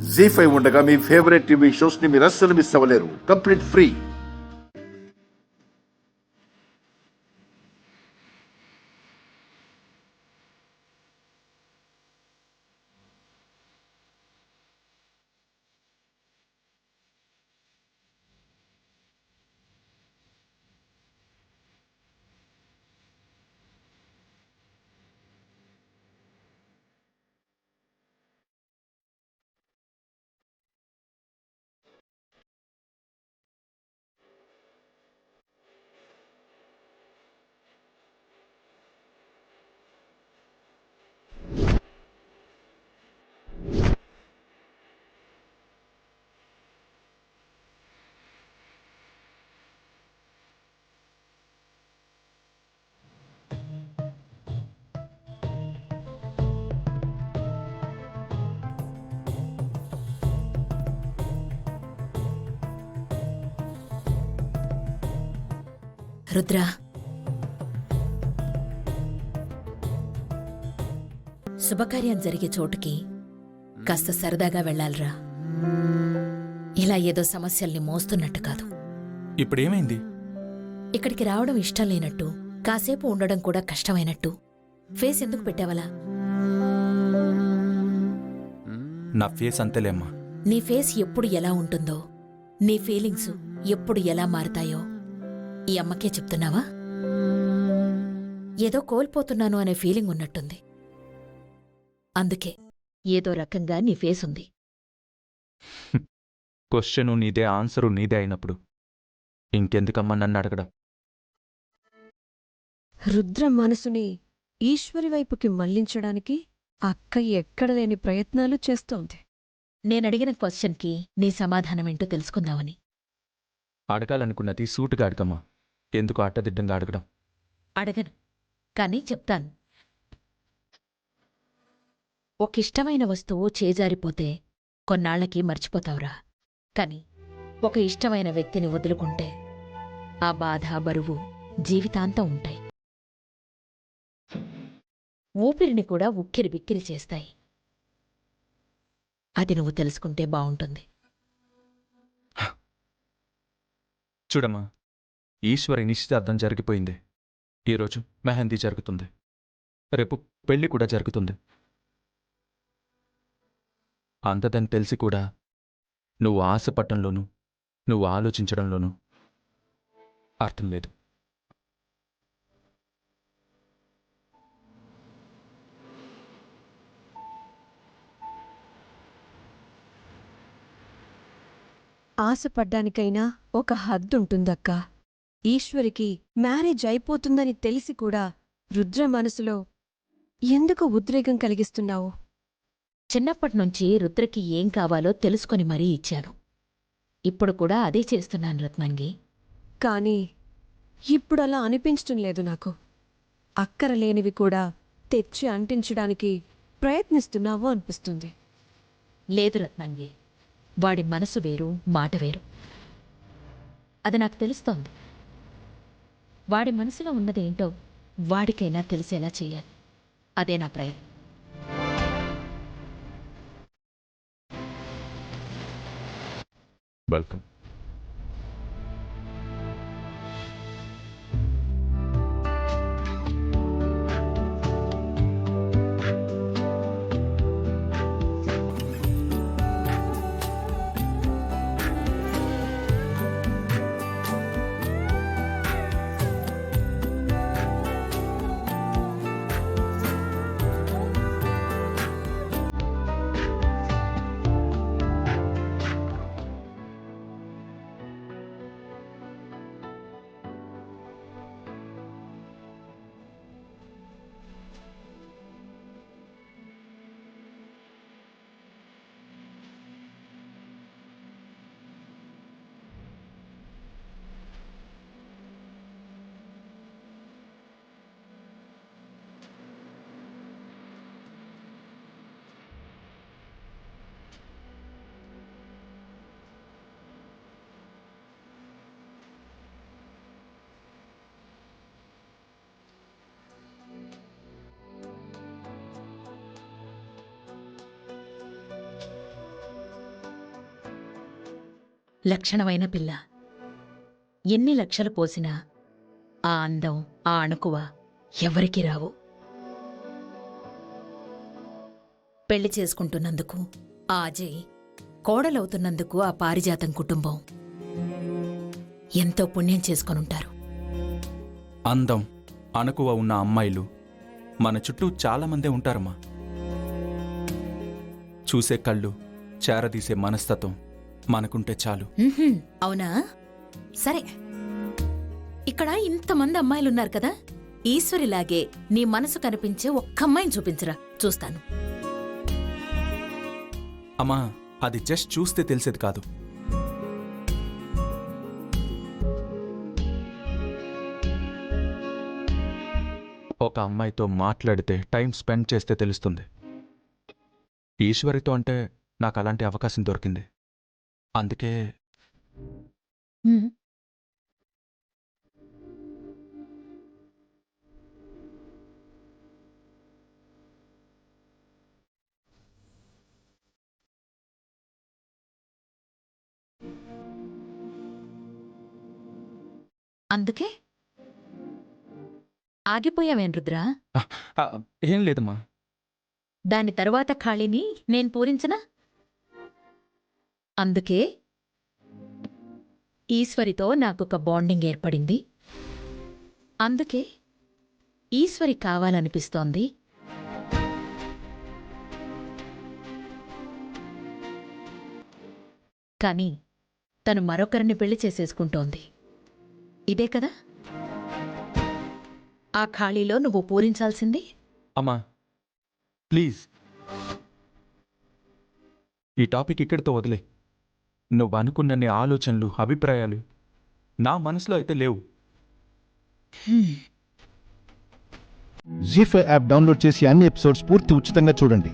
జీ5 ఉండగా మీ favourite TV shows ని మీరు అస్సలు మిస్ అవ్వలేరు. Complete free. రుద్ర, శుభకార్యం జరిగే చోటుకి కాస్త సరదాగా వెళ్ళాలిరా. ఇలా ఏదో సమస్యల్ని మోస్తున్నట్టు కాదు. ఇప్పుడేమైంది? ఇక్కడికి రావడం ఇష్టం లేనట్టు, కాసేపు ఉండడం కూడా కష్టమైనట్టు ఫేస్ ఎందుకు పెట్టావలా? నా ఫేస్ అంతేలేమ్మా. నీ ఫేస్ ఎప్పుడు ఎలా ఉంటుందో, నీ ఫీలింగ్స్ ఎప్పుడు ఎలా మారుతాయో ఈ అమ్మకే చెప్తున్నావా? ఏదో కోల్పోతున్నాను అనే ఫీలింగ్ ఉన్నట్టుంది. అందుకే ఏదో రకంగా నీ ఫేస్ ఉంది. క్వశ్చను నీదే, ఆన్సరు నీదే అయినప్పుడు ఇంకెందుకమ్మా నన్ను అడగడం? రుద్ర మనసుని ఈశ్వరి వైపుకి మళ్లించడానికి అక్క ఎక్కడలేని ప్రయత్నాలు చేస్తోంది. నేనడిగిన క్వశ్చన్కి నీ సమాధానమేంటో తెలుసుకుందామని. అడగాలనుకున్నది సూటుగా అడగమ్మా. ఎందుకు అడ్డదిడ్డంగా అడగడం? అడగను, కానీ చెప్తాను. ఒక ఇష్టమైన వస్తువు చేజారిపోతే కొన్నాళ్లకి మర్చిపోతావురా. కాని ఒక ఇష్టమైన వ్యక్తిని వదులుకుంటే ఆ బాధ, బరువు జీవితాంతం ఉంటాయి. ఊపిరిని కూడా ఉక్కిరి బిక్కిరి చేస్తాయి. అది నువ్వు తెలుసుకుంటే బావుంటుంది. చూడమ్మా, ఈశ్వరి నిశ్చితార్థం జరిగిపోయింది. ఈరోజు మెహందీ జరుగుతుంది. రేపు పెళ్లి కూడా జరుగుతుంది. అంతదని తెలిసి కూడా నువ్వు ఆశపట్టంలోనూ, నువ్వు ఆలోచించడంలోనూ అర్థం లేదు. ఆశపడ్డానికైనా ఒక హద్దుంటుందక్కా. ఈశ్వరికి మ్యారేజ్ అయిపోతుందని తెలిసి కూడా రుద్ర మనసులో ఎందుకు ఉద్రేకం కలిగిస్తున్నావు? చిన్నప్పటినుంచి రుద్రకి ఏం కావాలో తెలుసుకొని మరీ ఇచ్చాను. ఇప్పుడు కూడా అదే చేస్తున్నాను రత్నంగి. కానీ ఇప్పుడలా అనిపించటం లేదు నాకు. అక్కరలేనివి కూడా తెచ్చి అంటించడానికి ప్రయత్నిస్తున్నావు అనిపిస్తుంది. లేదు రత్నంగి, వాడి మనసు వేరు, మాట వేరు. అది నాకు తెలుస్తోంది. వాడి మనసులో ఉన్నదేంటో వాడికైనా తెలిసేలా చెయ్యాలి. అదే నా ప్రయత్నం. వెల్కమ్. లక్షణమైన పిల్ల. ఎన్ని లక్షలు పోసినా ఆ అందం, ఆ అణుకువ ఎవరికీ రావు. పెళ్లి చేసుకుంటున్నందుకు ఆ అజయ్, కోడలవుతున్నందుకు ఆ పారిజాతం కుటుంబం ఎంతో పుణ్యం చేసుకొనుంటారు. అందం, అణకువ ఉన్న అమ్మాయిలు మన చుట్టూ చాలామందే ఉంటారమ్మా. చూసే కళ్ళు, చేరదీసే మనస్తత్వం మనకుంటే చాలు. ఉహుం, అవునా? సరే, ఇక్కడ ఇంతమంది అమ్మాయిలున్నారు కదా, ఈశ్వరిలాగే నీ మనసు కనిపించే ఒక్క అమ్మాయిని చూపించరా, చూస్తాను. అమ్మా, అది జస్ట్ చూస్తే తెలిసేది కాదు. ఒక అమ్మాయితో మాట్లాడితే, టైం స్పెండ్ చేస్తే తెలుస్తుంది. ఈశ్వరితో అంటే నాకు అలాంటి అవకాశం దొరికింది. అందుకే ఉమ్, అందుకే ఆగిపోయావేం రుద్రా? ఆ, ఏం లేదమ్మా. దాని తరువాత ఖాళీని నేను పూరించనా? అందుకే ఈశ్వరితో నాకొక బాండింగ్ ఏర్పడింది. అందుకే ఈశ్వరి కావాలనిపిస్తోంది. కాని తను మరొకరిని పెళ్లి చేసేసుకుంటోంది. ఇదే కదా ఆ ఖాళీలో నువ్వు పూరించాల్సింది? అమ్మా ప్లీజ్, ఈ టాపిక్ ఇక్కడితో వదిలే. నువ్వు అనుకున్నన్ని ఆలోచనలు, అభిప్రాయాలు నా మనసులో అయితే లేవు. జీ5 యాప్ డౌన్లోడ్ చేసి అన్ని ఎపిసోడ్స్ పూర్తి ఉచితంగా చూడండి.